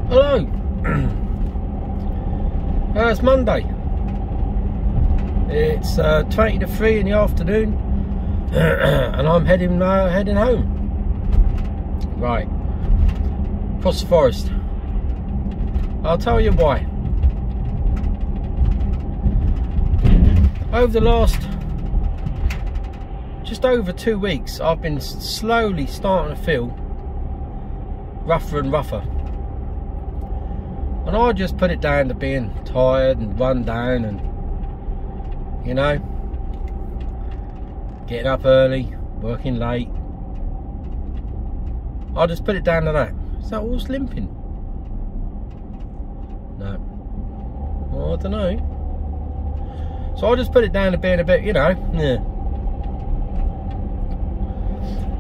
Hello. It's Monday. It's 20 to 3 in the afternoon, and I'm heading home. Right, across the forest. I'll tell you why. Over the last just over 2 weeks, I've been slowly starting to feel rougher and rougher. And I just put it down to being tired and run down and, you know, getting up early, working late. I just put it down to that. Is that what's limping? No. Well, I don't know. So I just put it down to being a bit, you know, yeah.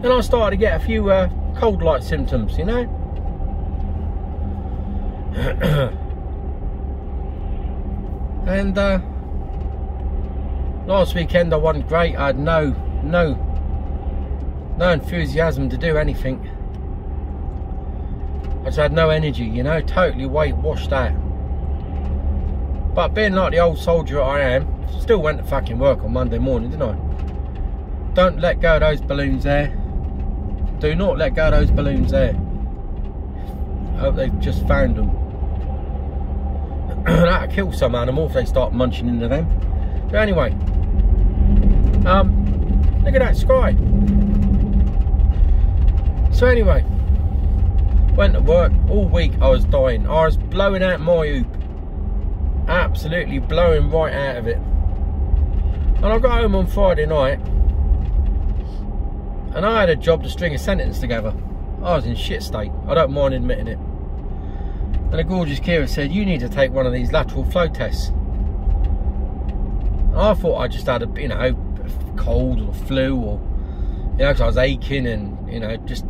Then I started to get a few cold-like symptoms, you know. And last weekend I wasn't great. I had no enthusiasm to do anything. I just had no energy, you know, totally weight washed out. But being like the old soldier I am, still went to fucking work on Monday morning, didn't I? Don't let go of those balloons there. Do not let go of those balloons there. I hope they've just found them. That'll kill some animal if they start munching into them. But anyway, look at that sky. So anyway, went to work all week. I was dying. I was blowing out my hoop, absolutely blowing right out of it. And I got home on Friday night, and I had a job to string a sentence together. I was in shit state. I don't mind admitting it. And a gorgeous Kira said, you need to take one of these lateral flow tests. And I thought I just had a, you know, cold or flu, or, you know, because I was aching and, you know, just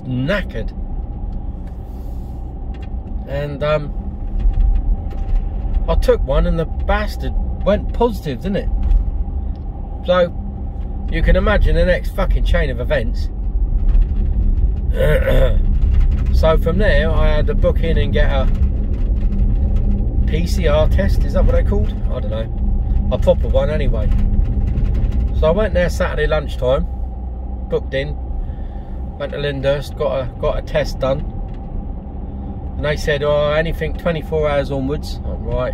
knackered. And I took one, and the bastard went positive, didn't it? So you can imagine the next fucking chain of events. So from there, I had to book in and get a PCR test. Is that what they're called? I don't know. A proper one anyway. So I went there Saturday lunchtime, booked in, went to Lyndhurst, got a test done. And they said, oh, anything 24 hours onwards. I'm right.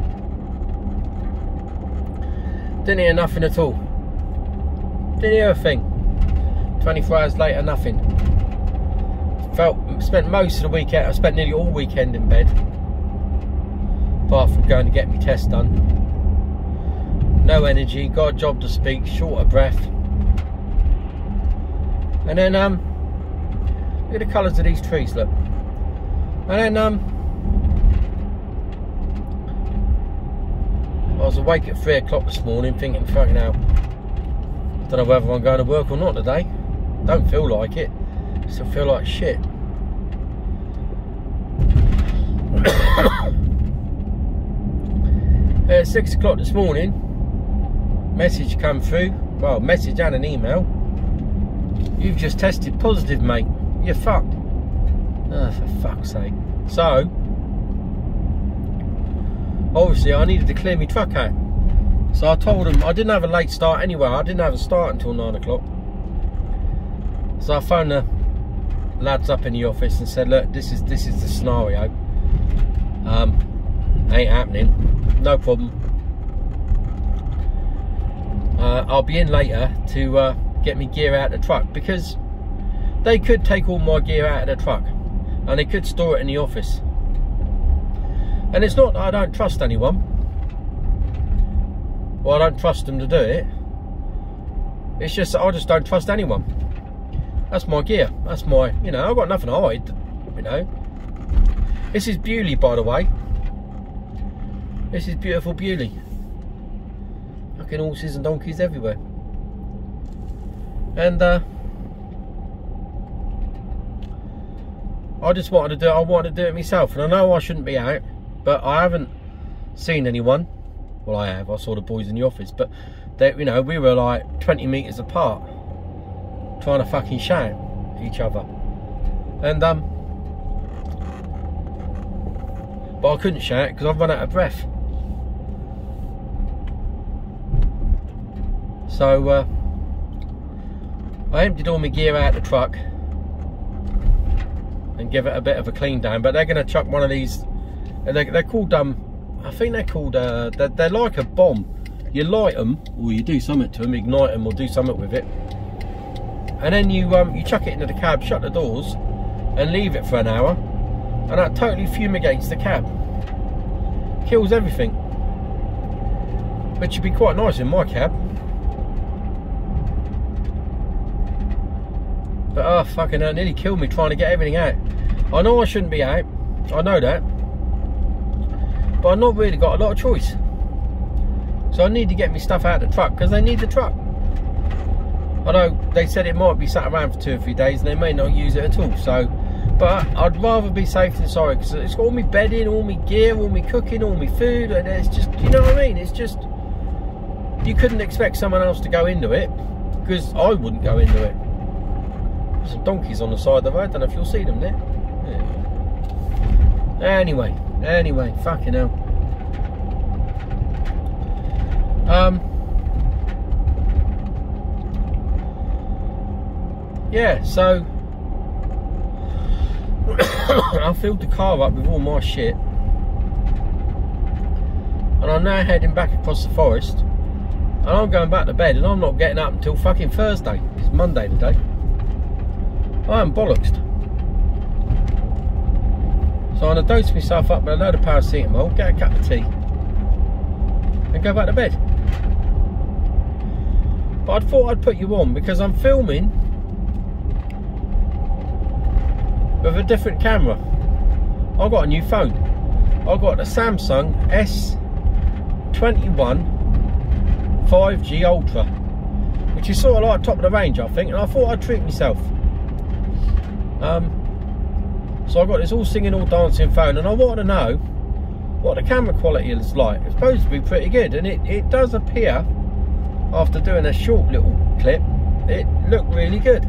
Didn't hear nothing at all. Didn't hear a thing. 24 hours later, nothing. Spent most of the weekend, I spent nearly all weekend in bed, apart from going to get my test done. No energy, got a job to speak, short of breath. And then look at the colours of these trees, look. And then I was awake at 3 o'clock this morning thinking, fucking hell, don't know whether I'm going to work or not today. Don't feel like it. Still feel like shit. At 6 o'clock this morning, message come through. Well, message and an email. You've just tested positive, mate. You're fucked. Oh, for fuck's sake. So, obviously I needed to clear my truck out. So I told them I didn't have a late start anyway. I didn't have a start until 9 o'clock. So I phoned the lads up in the office and said, look, this is the scenario. Ain't happening. No problem. I'll be in later to get me gear out of the truck, because they could take all my gear out of the truck and they could store it in the office. And it's not that I don't trust anyone, or I don't trust them to do it. It's just that I just don't trust anyone. That's my gear. That's my, you know, I've got nothing to hide, you know. This is Bewley, by the way. This is beautiful Bewley. Fucking horses and donkeys everywhere. And I just wanted to do it. I wanted to do it myself, and I know I shouldn't be out, but I haven't seen anyone. Well, I have. I saw the boys in the office, but they, you know, we were like 20 metres apart, trying to fucking shout at each other. And but I couldn't shout because I've run out of breath. So I emptied all my gear out the truck and give it a bit of a clean down. But they're going to chuck one of these. They're called I think they're called they're like a bomb. You light them, or you do something to them, ignite them, or do something with it, and then you chuck it into the cab, shut the doors, and leave it for an hour, and that totally fumigates the cab, kills everything. Which would be quite nice in my cab. But oh fucking hell, it nearly killed me trying to get everything out. I know I shouldn't be out, I know that, but I've not really got a lot of choice. So I need to get my stuff out of the truck because they need the truck. Although they said it might be sat around for 2 or 3 days and they may not use it at all. So, but I'd rather be safe than sorry, because it's got all my bedding, all my gear, all my cooking, all my food, and it's just, you know what I mean? It's just, you couldn't expect someone else to go into it, because I wouldn't go into it. There's some donkeys on the side of the road. I don't know if you'll see them there. Yeah. Anyway, fucking hell. Yeah, so I filled the car up with all my shit, and I'm now heading back across the forest, and I'm going back to bed, and I'm not getting up until fucking Thursday. It's Monday today. I am bollocksed. So I'm going to dose myself up with a load of paracetamol, get a cup of tea, and go back to bed. But I thought I'd put you on because I'm filming with a different camera. I've got a new phone. I've got the Samsung S21 5G Ultra, which is sort of like top of the range, I think, and I thought I'd treat myself. So I've got this all singing, all dancing phone, and I want to know what the camera quality is like. It's supposed to be pretty good, and it does appear, after doing a short little clip, it looked really good.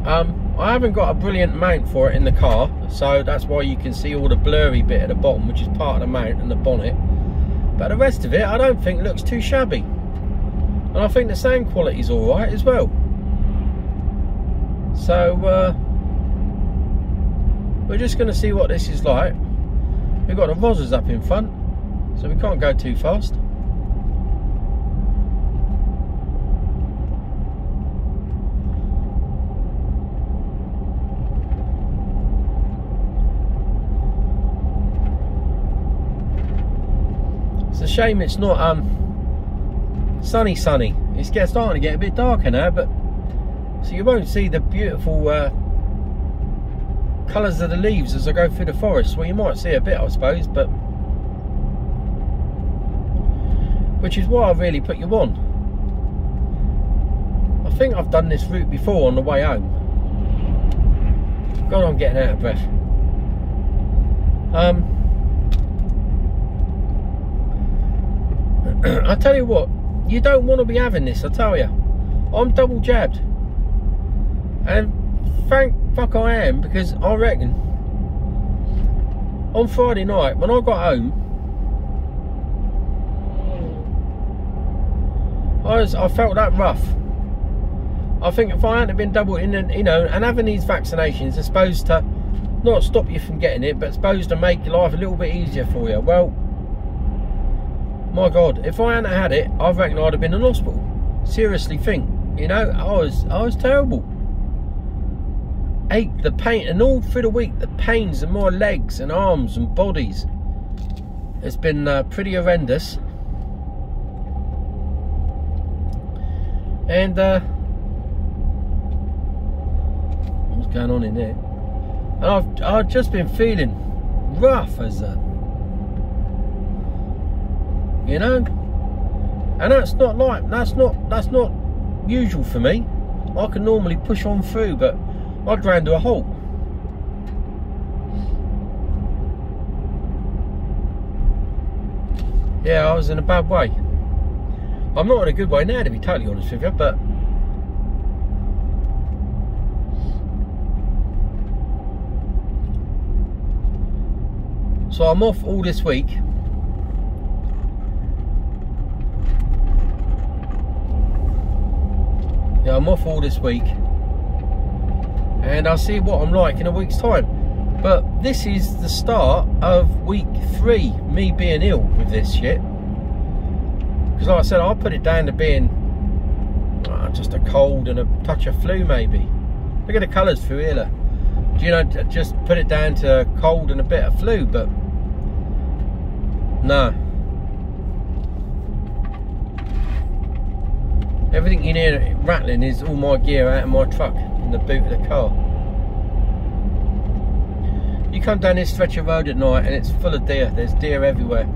I haven't got a brilliant mount for it in the car, so that's why you can see all the blurry bit at the bottom, which is part of the mount and the bonnet. But the rest of it, I don't think looks too shabby, and I think the sound quality is all right as well. So we're just going to see what this is like. We've got the Rozzers up in front, so we can't go too fast. It's a shame it's not sunny. It's starting to get a bit darker now, but so you won't see the beautiful colours of the leaves as I go through the forest. Well, you might see a bit, I suppose, but which is why I really put you on. I think I've done this route before on the way home. God, I'm getting out of breath. I tell you what, you don't want to be having this, I tell you. I'm double jabbed, and thank fuck I am, because I reckon on Friday night when I got home, I felt that rough. I think if I hadn't been double in, you know, and having these vaccinations are supposed to not stop you from getting it, but supposed to make your life a little bit easier for you. Well, my God, if I hadn't had it, I reckon I'd have been in hospital. Seriously think, you know, I was terrible. Ache, the pain, and all through the week, the pains in my legs and arms and bodies. It's been pretty horrendous. And what's going on in there? And I've just been feeling rough as a, you know, and that's not usual for me. I can normally push on through, but I ground to a halt. Yeah, I was in a bad way. I'm not in a good way now, to be totally honest with you, but So I'm off all this week. Yeah, I'm off all this week, and I'll see what I'm like in a week's time. But this is the start of week 3, me being ill with this shit. Because like I said, I'll put it down to being just a cold and a touch of flu maybe. Look at the colours through here, look. Do you know, just put it down to cold and a bit of flu, but no. Everything in here rattling is all my gear out of my truck in the boot of the car. You come down this stretch of road at night and it's full of deer. There's deer everywhere.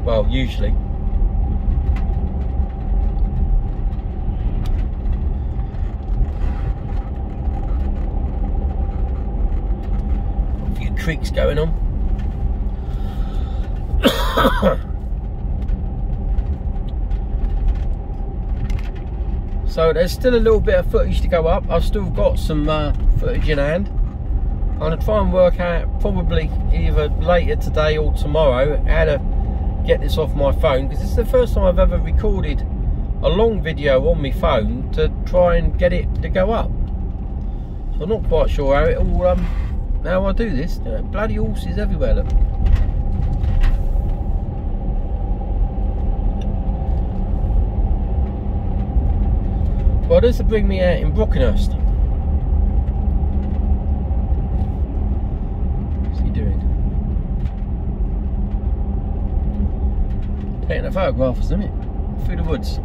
Well, usually. A few creeks going on. So there's still a little bit of footage to go up. I've still got some footage in hand. I'm going to try and work out, probably either later today or tomorrow, how to get this off my phone, because this is the first time I've ever recorded a long video on my phone to try and get it to go up. So I'm not quite sure how it all how I do this. You know, bloody horses everywhere, look. Well, this will bring me out in Brockenhurst. What's he doing? Taking a photograph, isn't it? Through the woods.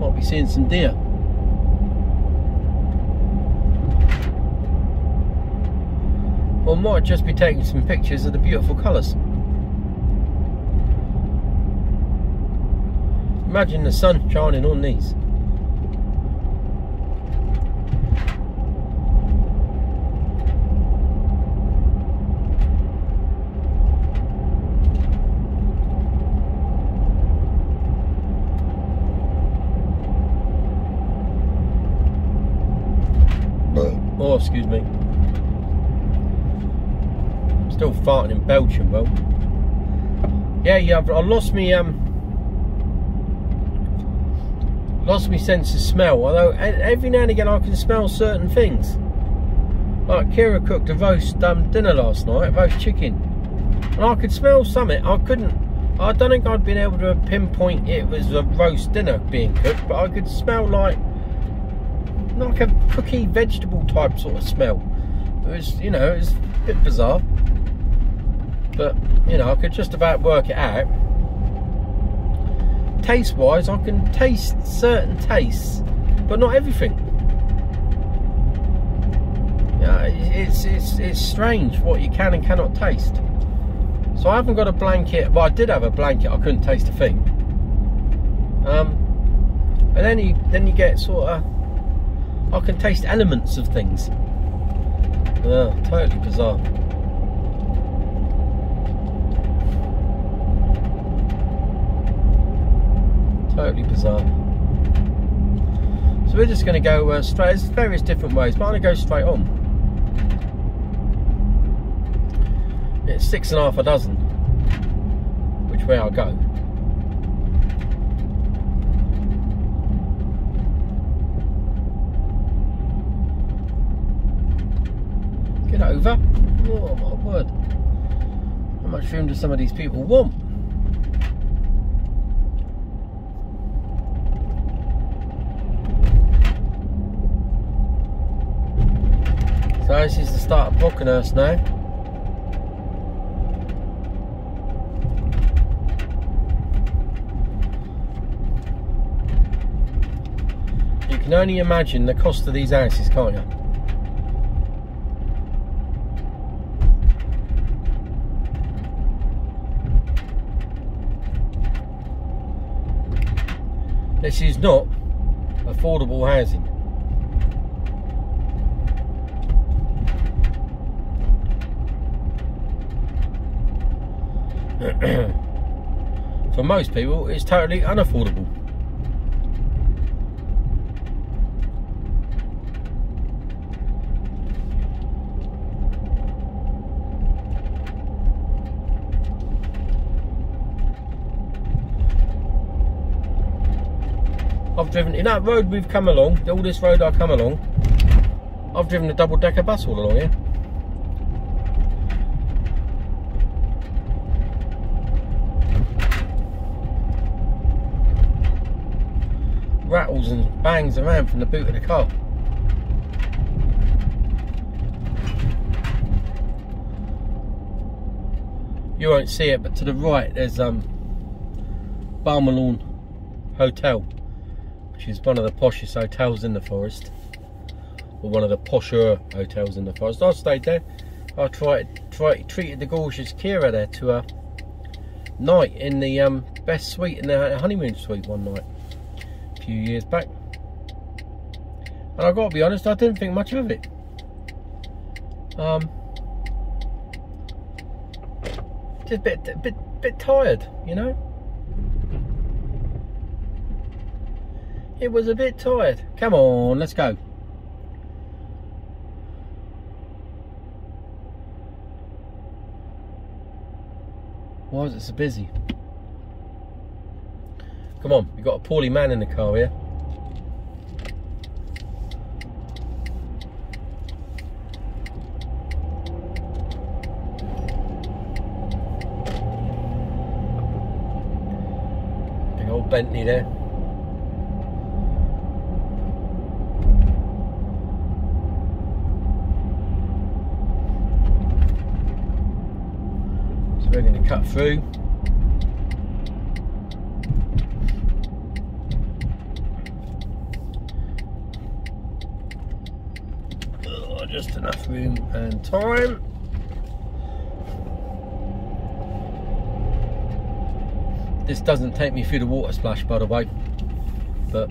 Might be seeing some deer. Or might just be taking some pictures of the beautiful colours. Imagine the sun shining on these. Oh, excuse me. I'm still farting in Belgium, well. Yeah, I lost me sense of smell. Although every now and again I can smell certain things. Like Kira cooked a roast dinner last night, roast chicken, and I could smell something. I don't think I'd been able to pinpoint it was a roast dinner being cooked, but I could smell like a cookie vegetable type sort of smell. It was, you know, it was a bit bizarre, but you know, I could just about work it out. Taste wise, I can taste certain tastes, but not everything. Yeah, it's strange what you can and cannot taste. So I haven't got a blanket. Well, I did have a blanket, I couldn't taste a thing. And then you get sort of, I can taste elements of things. Oh, totally bizarre. Totally bizarre. So we're just going to go straight. There's various different ways, but I'm going to go straight on. It's 6.5 a dozen which way I'll go. Get over. Oh my word. How much room do some of these people want? So this is the start of Brockenhurst now. You can only imagine the cost of these houses, can't you? This is not affordable housing. For most people, it's totally unaffordable. I've driven, in that road we've come along, all this road I've come along, I've driven a double-decker bus all along here. Rattles and bangs around from the boot of the car. You won't see it, but to the right there's Balmerlawn Hotel, which is one of the poshest hotels in the forest, or one of the posher hotels in the forest. I stayed there. I treated the gorgeous Kira there to a night in the best suite in the honeymoon suite one night a few years back, and I got to be honest, I didn't think much of it. Just a bit tired, you know. It was a bit tired. Come on, let's go. Why is it so busy? Come on, we've got a poorly man in the car here. Big old Bentley there. So we're going to cut through. Just enough room and time. This doesn't take me through the water splash, by the way, but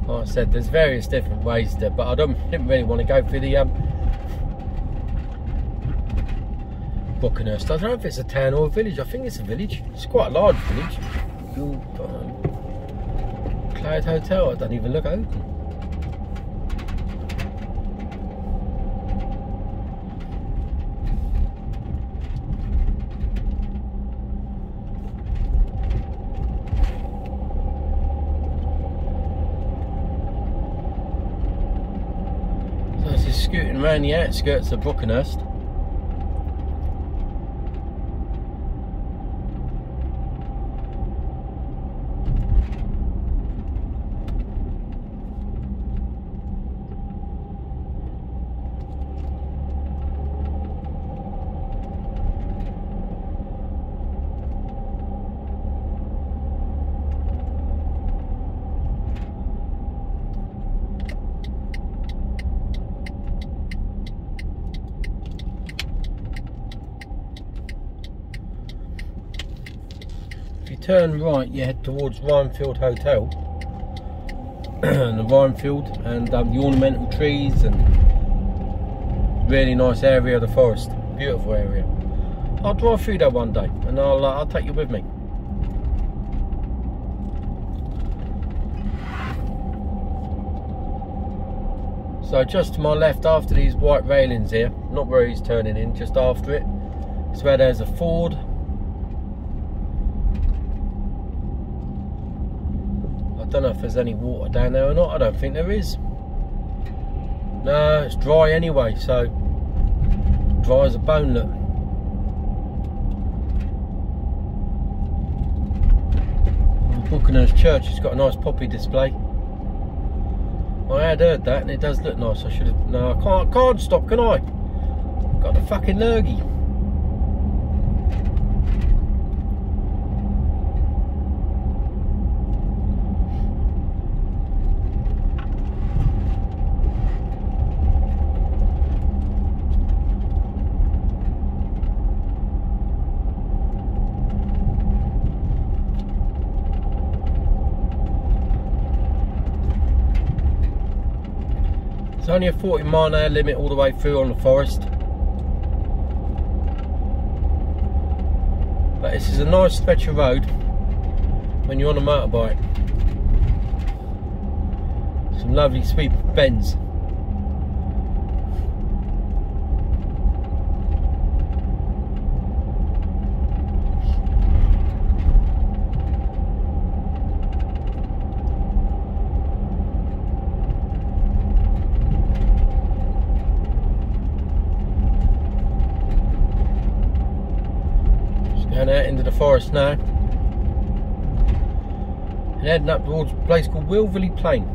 like I said, there's various different ways to, but I didn't really want to go through the Buckenhurst. I don't know if it's a town or a village. I think it's a village. It's quite a large village. Cloud Hotel. I don't even look open. So this is scooting around the outskirts of Buckenhurst. Turn right, you head towards Rhinefield Hotel and the Rhinefield and the ornamental trees and really nice area of the forest, beautiful area. I'll drive through there one day and I'll take you with me. So just to my left after these white railings here, not where he's turning in, just after it, it's where there's a ford. I don't know if there's any water down there or not. I don't think there is. No, it's dry anyway, so dry as a bone, look. Buckenhurst Church has got a nice poppy display. I had heard that and it does look nice. I should have. No, I can't stop, can I? Got the fucking Lurgi. It's only a 40-mile-an-hour limit all the way through on the forest. But this is a nice stretch of road when you're on a motorbike. Some lovely sweep bends. And out into the forest now. And heading up towards a place called Wilverley Plain.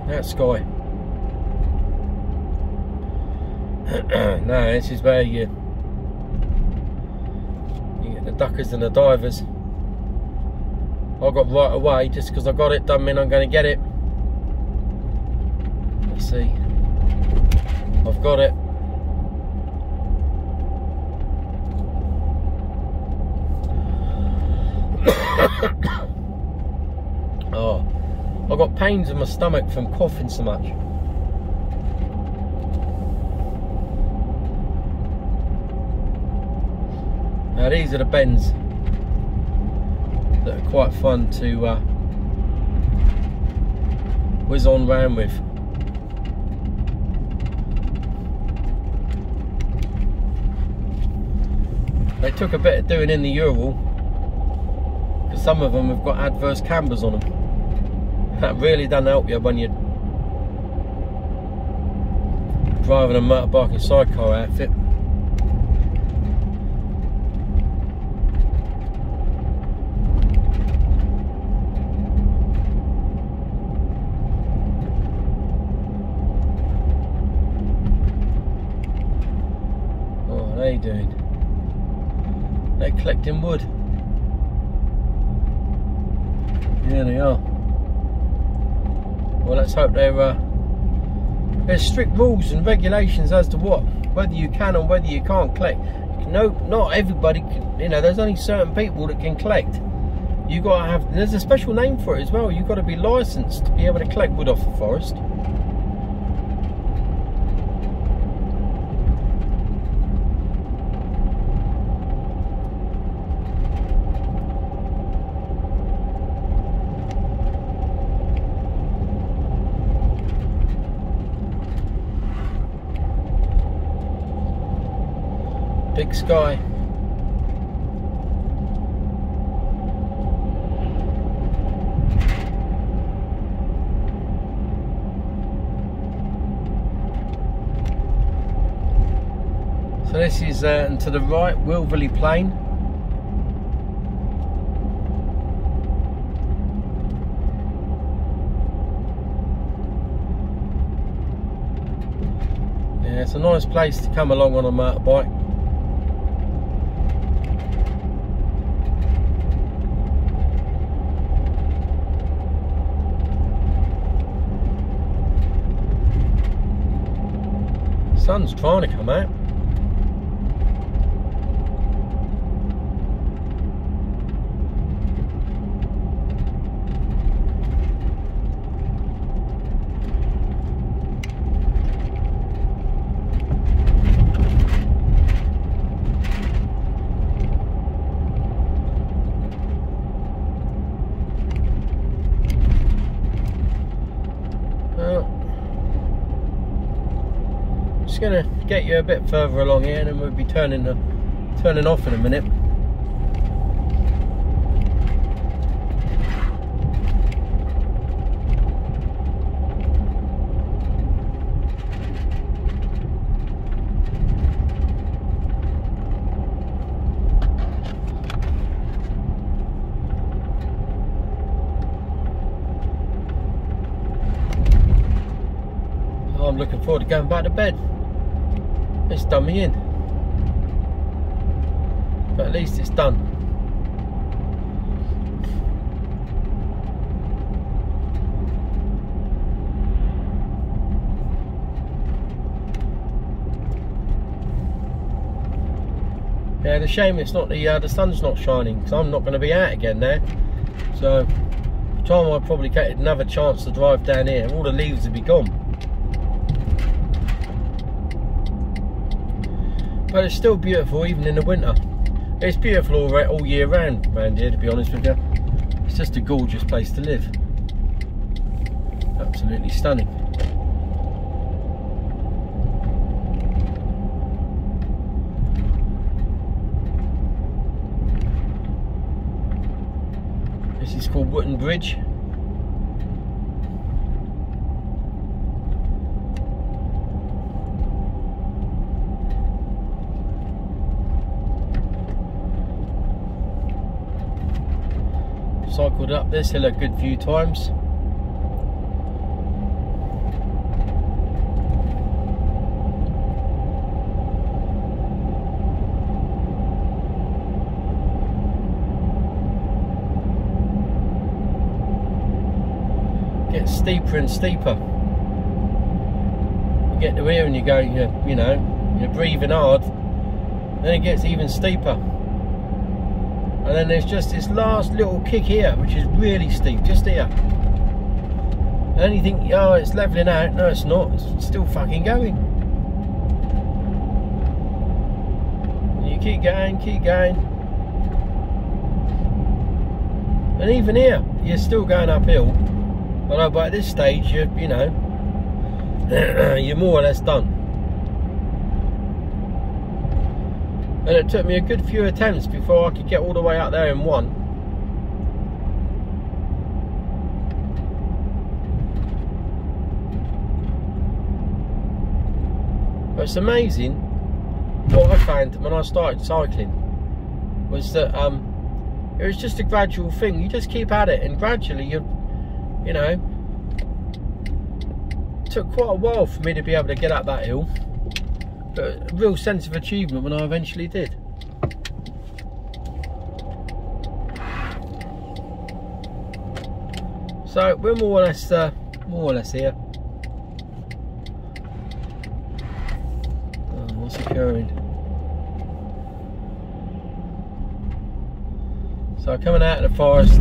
That sky. Now this is where you get the duckers and the divers. I got right away just because I got it, doesn't mean I'm going to get it. Let's see. I've got it. Oh, I've got pains in my stomach from coughing so much. Now these are the bends that are quite fun to whiz on round with. They took a bit of doing in the Ural, because some of them have got adverse cambers on them. That really doesn't help you when you're driving a motorbike and sidecar outfit. Oh, what are they doing? They're collecting wood. Yeah, they are. Well, let's hope there's strict rules and regulations as to whether you can and whether you can't collect. No, not everybody can, you know, there's only certain people that can collect. You got to have, there's a special name for it as well. You've got to be licensed to be able to collect wood off the forest. Big sky. So this is to the right, Wilverley Plain. Yeah, it's a nice place to come along on a motorbike. Sun's trying to come out. Going to get you a bit further along here, and then we'll be turning off in a minute. I'm looking forward to going back to bed. It's done me in, but at least it's done. Yeah, the shame it's not the sun's not shining, because I'm not going to be out again now. So, by the time I probably get another chance to drive down here, all the leaves will be gone. But it's still beautiful even in the winter. It's beautiful all year round around here, to be honest with you. It's just a gorgeous place to live. Absolutely stunning. This is called Wootton Bridge. cycled up this hill a good few times. Gets steeper and steeper. You get to here and you go, you know, you're breathing hard. Then it gets even steeper. And then there's just this last little kick here, which is really steep, just here. And then you think, oh, it's levelling out. No, it's not. It's still fucking going. And you keep going, keep going. And even here, you're still going uphill. Although by this stage, you know, you're more or less done. And it took me a good few attempts before I could get all the way up there in one. But it's amazing what I found when I started cycling was that it was just a gradual thing. You just keep at it, and gradually you know, it took quite a while for me to be able to get up that hill. But a real sense of achievement when I eventually did. So we're more or less here. Oh, what's occurring? So coming out of the forest,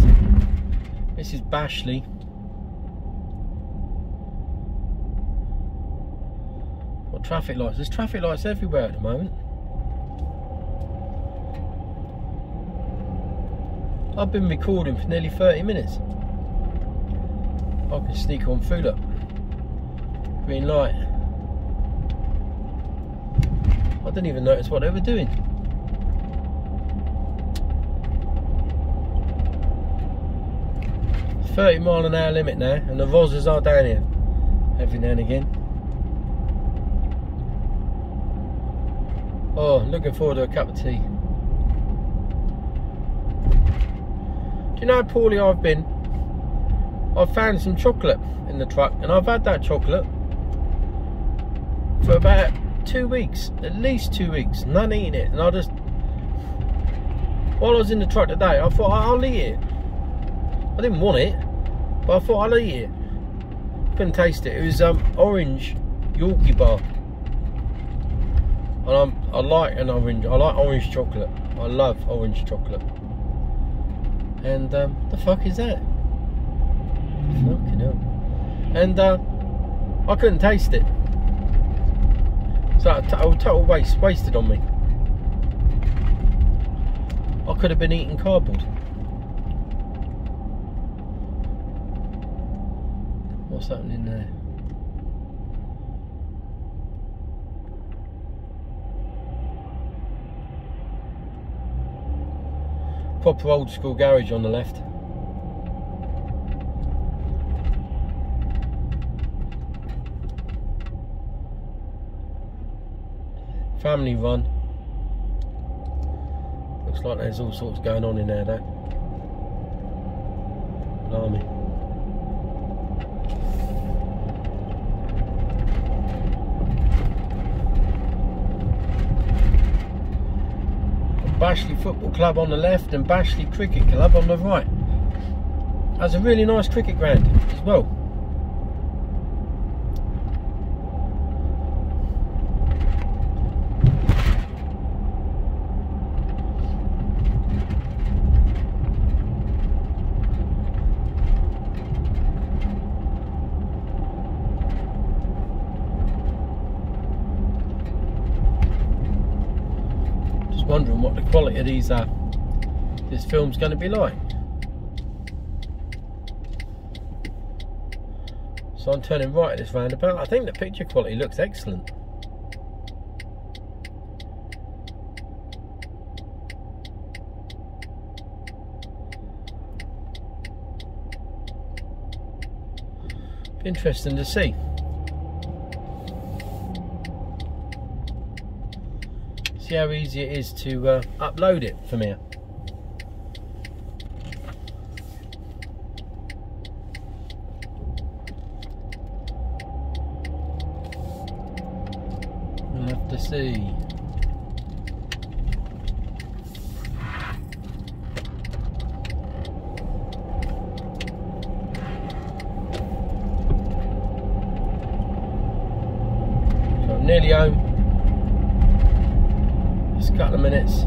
this is Bashley. Traffic lights. There's traffic lights everywhere at the moment. I've been recording for nearly 30 minutes. I can sneak on through that. Green light. I didn't even notice what they were doing. It's 30-mile-an-hour limit now, and the Vozzers are down here every now and again. Oh, looking forward to a cup of tea. Do you know how poorly I've been? I've found some chocolate in the truck, and I've had that chocolate for about 2 weeks, at least 2 weeks, not eating it. And I just, while I was in the truck today, I thought I'll eat it. I didn't want it, but I thought I'll eat it. Couldn't taste it. It was orange Yorkie bar. And I like an orange. I like orange chocolate. I love orange chocolate. And the fuck is that? Fucking hell. And I couldn't taste it. So a total wasted on me. I could have been eating cardboard. What's happening there? Proper old school garage on the left. Family run. Looks like there's all sorts going on in there though. Blimey. Bashley Football Club on the left and Bashley Cricket Club on the right. That's a really nice cricket ground as well. Wondering what the quality of these this film's going to be like. So I'm turning right at this roundabout. I think the picture quality looks excellent. Interesting to see. See how easy it is to upload it from here. the sea. So I'm nearly home. Just a couple of minutes.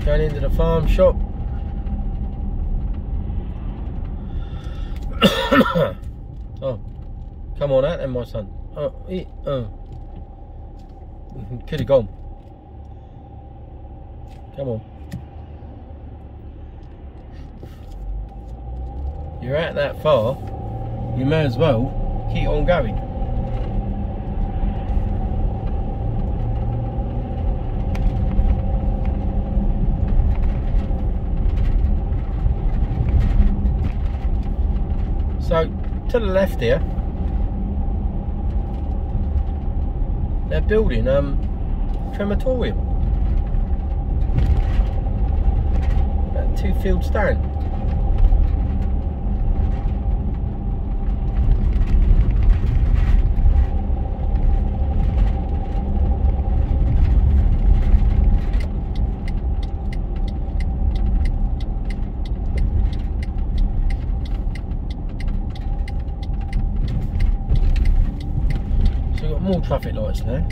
Going into the farm shop. Oh, come on out then, my son. Oh, could have gone. Come on. You're out that far, you may as well keep on going. So, to the left here, they're building crematorium. About 2 fields down. More traffic lights now.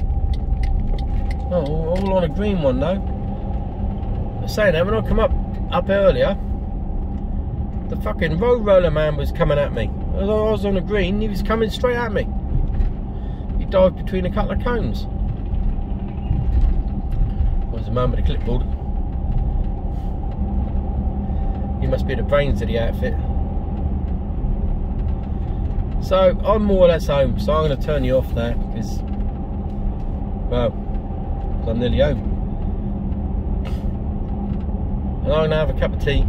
Oh, all on a green one though. I'm saying that when I come up earlier, the fucking road roller man was coming at me. As I was on a green, he was coming straight at me. He dived between a couple of cones. There was a man with a clipboard. He must be the brains of the outfit. So I'm more or less home, so I'm going to turn you off now because, well, I'm nearly home. And I'm going to have a cup of tea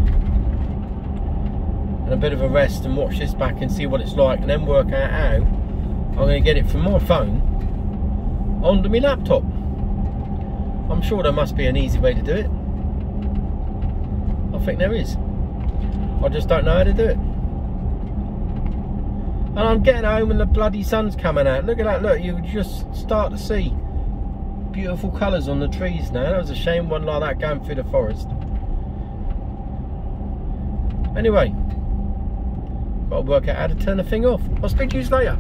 and a bit of a rest and watch this back and see what it's like, and then work out how I'm going to get it from my phone onto my laptop. I'm sure there must be an easy way to do it. I think there is. I just don't know how to do it. And I'm getting home and the bloody sun's coming out. Look at that, look, you just start to see beautiful colours on the trees now. That was a shame one like that going through the forest. Anyway, got to work out how to turn the thing off. I'll speak to you later.